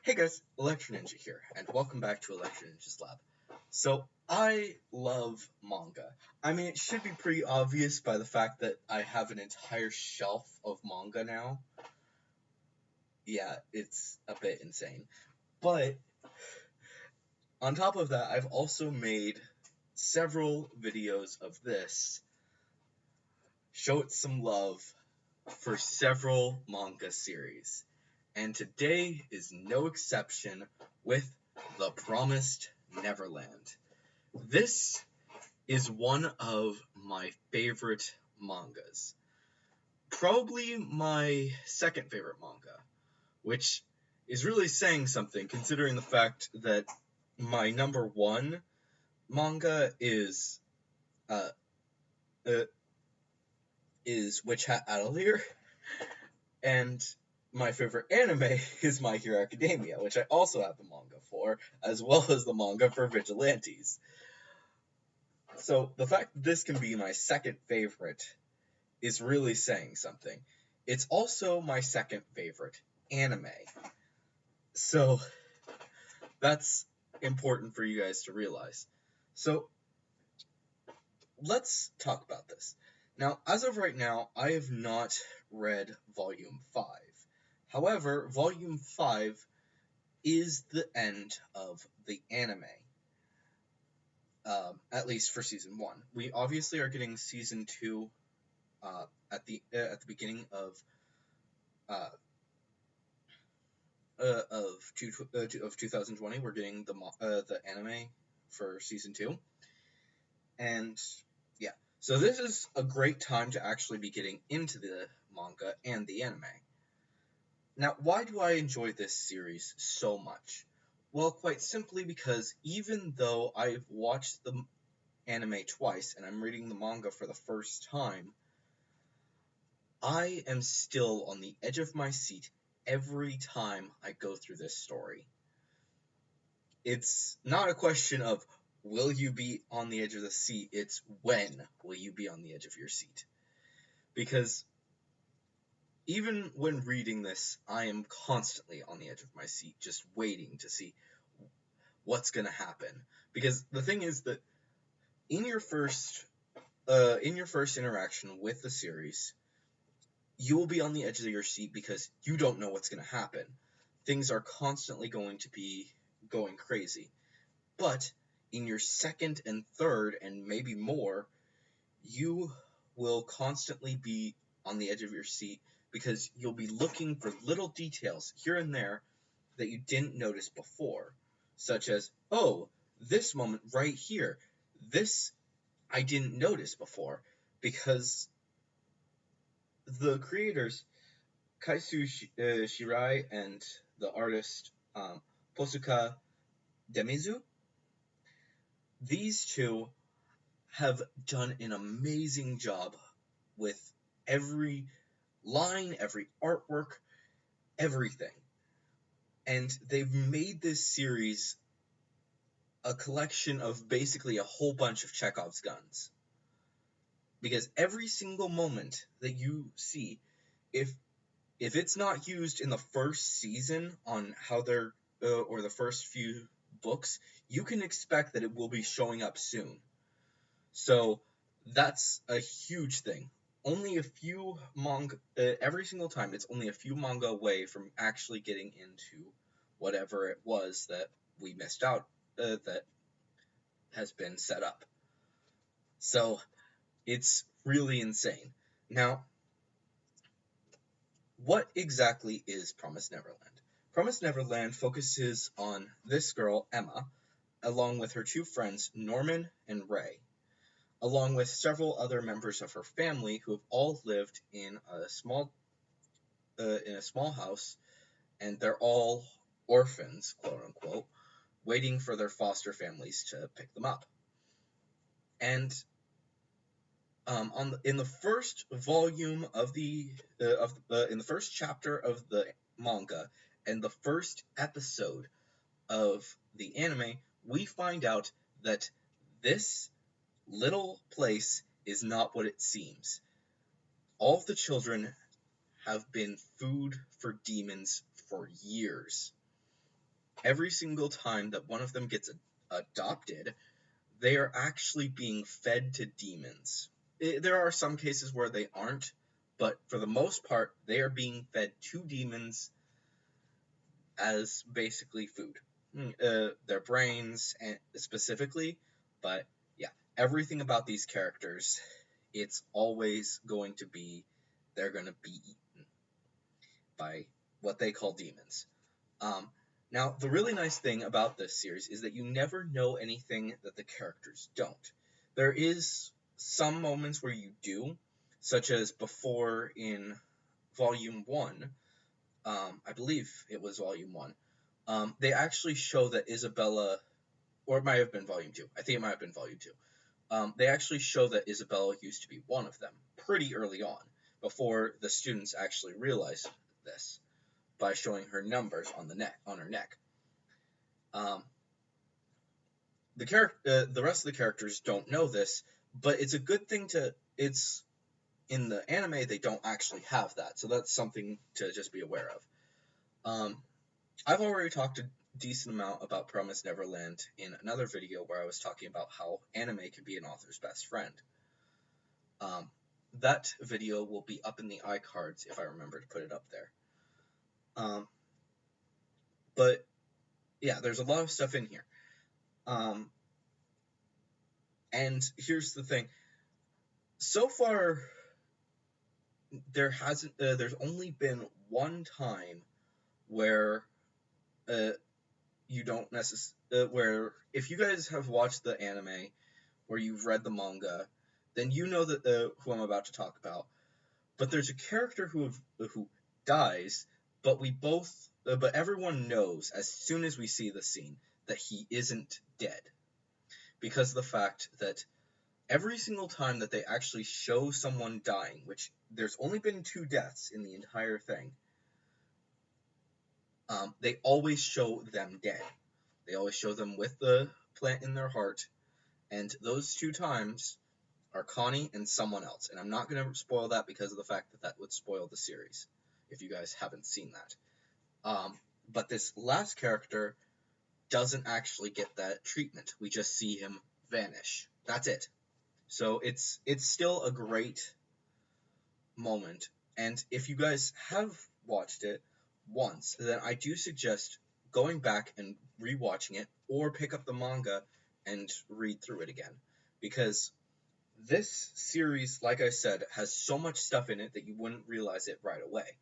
Hey guys, Electro Ninja here, and welcome back to Electro Ninja's Lab. So, I love manga. I mean, it should be pretty obvious by the fact that I have an entire shelf of manga now. Yeah, it's a bit insane. But, on top of that, I've also made several videos of this, show it some love for several manga series. And today is no exception with The Promised Neverland. This is one of my favorite mangas. Probably my second favorite manga, which is really saying something considering the fact that my number one manga uh, uh is Witch Hat Atelier, and my favorite anime is My Hero Academia, which I also have the manga for, as well as the manga for Vigilantes. So the fact that this can be my second favorite is really saying something. It's also my second favorite anime. So that's important for you guys to realize. So let's talk about this. Now, as of right now, I have not read Volume 5. However, Volume 5 is the end of the anime, at least for Season 1. We obviously are getting Season 2 at the beginning uh, of 2020. We're getting the anime for season 2, and yeah, so this is a great time to actually be getting into the manga and the anime. Now, why do I enjoy this series so much? Well, quite simply because even though I've watched the anime twice and I'm reading the manga for the first time, I am still on the edge of my seat every time I go through this story. It's not a question of will you be on the edge of the seat, it's when will you be on the edge of your seat. Because even when reading this, I am constantly on the edge of my seat, just waiting to see what's going to happen. Because the thing is that in your first interaction with the series, you will be on the edge of your seat because you don't know what's going to happen. Things are constantly going to be going crazy. But in your second and third, and maybe more, you will constantly be on the edge of your seat because you'll be looking for little details here and there that you didn't notice before, such as, oh, this moment right here, this I didn't notice before, because the creators, Kaisu Shirai and the artist Posuka Demizu, these two have done an amazing job with every line, every artwork, everything. And they've made this series a collection of basically a whole bunch of Chekhov's guns. Because every single moment that you see, if it's not used in the first season on how they're or the first few books, you can expect that it will be showing up soon. So that's a huge thing. Only a few manga, every single time, it's only a few manga away from actually getting into whatever it was that we missed out, that has been set up. So it's really insane. Now, what exactly is Promised Neverland? Promised Neverland focuses on this girl, Emma, along with her two friends, Norman and Ray, along with several other members of her family who have all lived in a small house, and they're all orphans, quote unquote, waiting for their foster families to pick them up. And in the first volume of in the first chapter of the manga and the first episode of the anime, we find out that this little place is not what it seems. All of the children have been food for demons for years. every single time that one of them gets adopted, they are actually being fed to demons. There are some cases where they aren't, but for the most part, they are being fed to demons as basically food. Their brains specifically, but yeah, everything about these characters, it's always going to be, they're going to be eaten by what they call demons. Um, Now, the really nice thing about this series is that you never know anything that the characters don't. There is some moments where you do, such as before in Volume 1, I believe it was Volume 1, they actually show that Isabella, or it might have been Volume 2, I think it might have been Volume 2, they actually show that Isabella used to be one of them pretty early on, before the students actually realized this, by showing her numbers on her neck. The rest of the characters don't know this, but it's a good thing to. It's in the anime they don't actually have that, so that's something to just be aware of. I've already talked a decent amount about Promised Neverland in another video where I was talking about how anime can be an author's best friend. That video will be up in the iCards if I remember to put it up there. But yeah, there's a lot of stuff in here. And here's the thing. So far, there's only been one time where you don't where if you guys have watched the anime or you've read the manga, then you know that who I'm about to talk about. But there's a character who dies, but but everyone knows as soon as we see the scene that he isn't dead, because of the fact that every single time that they actually show someone dying, which there's only been 2 deaths in the entire thing, they always show them dead. They always show them with the plant in their heart, and those 2 times are Connie and someone else. And I'm not going to spoil that because of the fact that that would spoil the series, if you guys haven't seen that. But this last character doesn't actually get that treatment. We just see him vanish. That's it. So it's still a great moment. And if you guys have watched it once, then I do suggest going back and rewatching it, or pick up the manga and read through it again. Because this series, like I said, has so much stuff in it that you wouldn't realize it right away.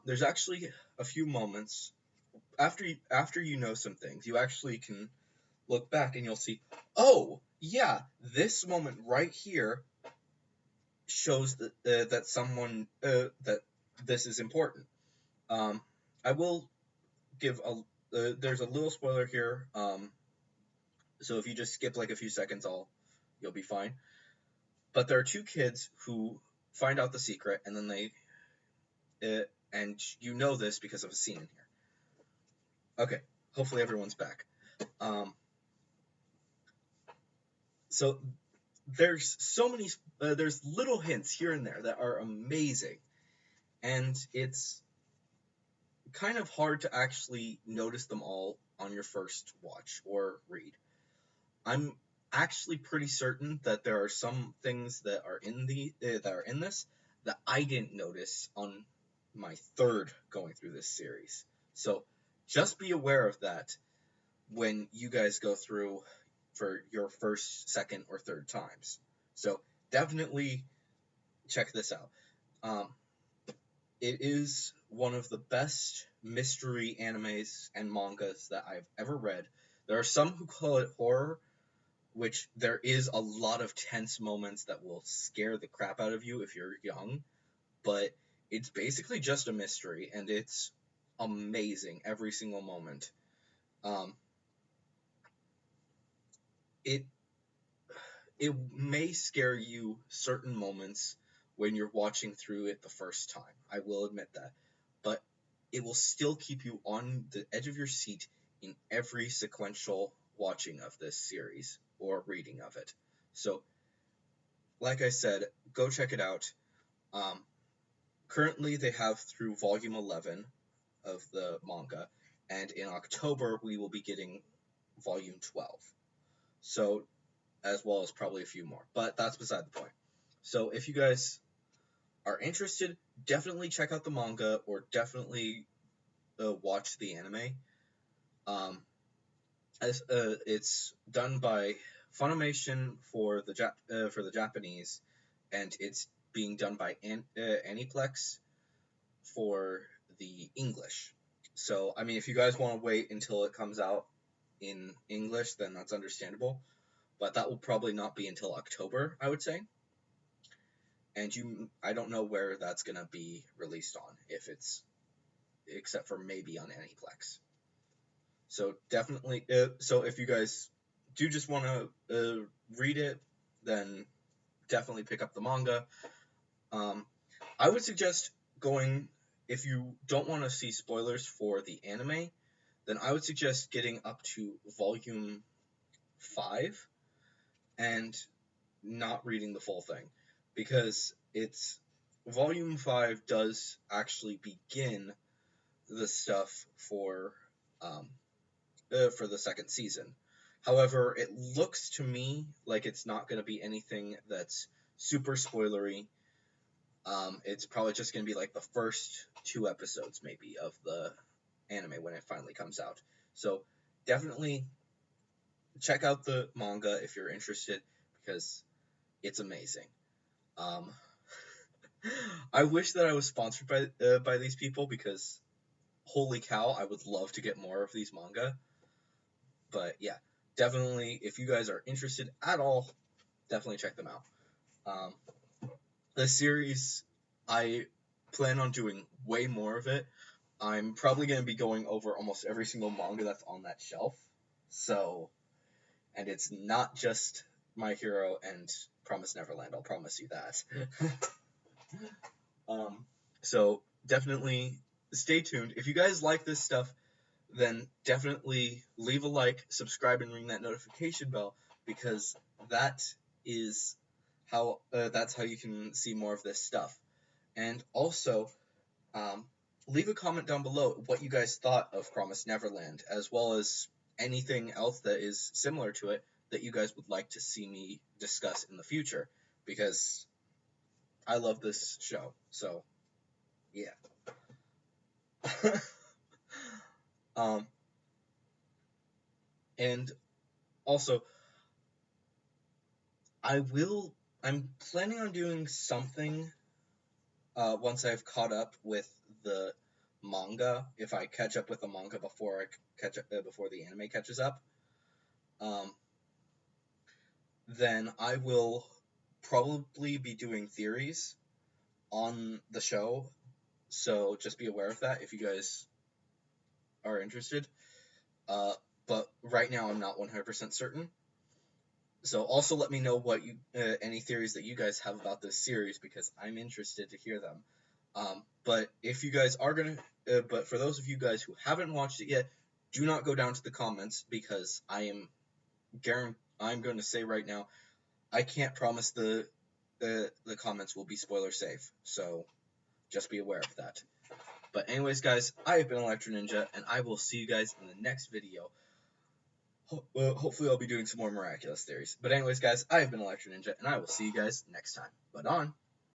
There's actually a few moments after you know some things, you actually can look back and you'll see, oh yeah, this moment right here shows that someone that this is important. I will give there's a little spoiler here. So if you just skip like a few seconds, you'll be fine. But there are 2 kids who find out the secret, and then and you know this because of a scene in here. Okay, hopefully everyone's back. So there's so many, there's little hints here and there that are amazing, and it's kind of hard to actually notice them all on your first watch or read. I'm actually pretty certain that there are some things that are in this that I didn't notice on my third going through this series. So just be aware of that when you guys go through for your first, second, or third times. So definitely check this out. It is one of the best mystery animes and mangas that I've ever read. There are some who call it horror, which there is a lot of tense moments that will scare the crap out of you if you're young, but it's basically just a mystery, and it's amazing every single moment. It may scare you certain moments when you're watching through it the first time. I will admit that. But it will still keep you on the edge of your seat in every sequential watching of this series or reading of it. So, like I said, go check it out. Currently, they have through volume 11 of the manga, and in October we will be getting volume 12. So, as well as probably a few more, but that's beside the point. So if you guys are interested, definitely check out the manga or definitely watch the anime. It's done by Funimation for the Japanese, and it's being done by Aniplex for the English. So, I mean, if you guys want to wait until it comes out in English, then that's understandable. But that will probably not be until October, I would say. And I don't know where that's gonna be released on, if it's except for maybe on Aniplex. So definitely, so if you guys do just want to read it, then definitely pick up the manga. I would suggest going, if you don't want to see spoilers for the anime, then I would suggest getting up to volume 5 and not reading the full thing, because volume 5 does actually begin the stuff for the second season. However, it looks to me like it's not going to be anything that's super spoilery. It's probably just going to be like the first 2 episodes maybe of the anime when it finally comes out. So definitely check out the manga if you're interested, because it's amazing. I wish that I was sponsored by these people, because holy cow, I would love to get more of these manga. But yeah, definitely, if you guys are interested at all, definitely check them out. The series, I plan on doing way more of it. I'm probably going to be going over almost every single manga that's on that shelf. So, and it's not just My Hero and Promise Neverland, I'll promise you that. So definitely stay tuned. If you guys like this stuff, then definitely leave a like, subscribe, and ring that notification bell, because that's how you can see more of this stuff. And also, leave a comment down below what you guys thought of Promised Neverland, as well as anything else that is similar to it that you guys would like to see me discuss in the future, because I love this show. So, yeah. And also, I'm planning on doing something once I've caught up with the manga. If I catch up with the manga before before the anime catches up, then I will probably be doing theories on the show. So just be aware of that if you guys are interested. But right now I'm not 100% certain. So also let me know what any theories that you guys have about this series, because I'm interested to hear them. But if you guys are but for those of you guys who haven't watched it yet, do not go down to the comments, because I'm going to say right now, I can't promise the comments will be spoiler safe. So just be aware of that. But anyways, guys, I have been Electro Ninja, and I will see you guys in the next video. Hopefully I'll be doing some more miraculous theories. But anyways, guys, I have been Electro Ninja, and I will see you guys next time. But on.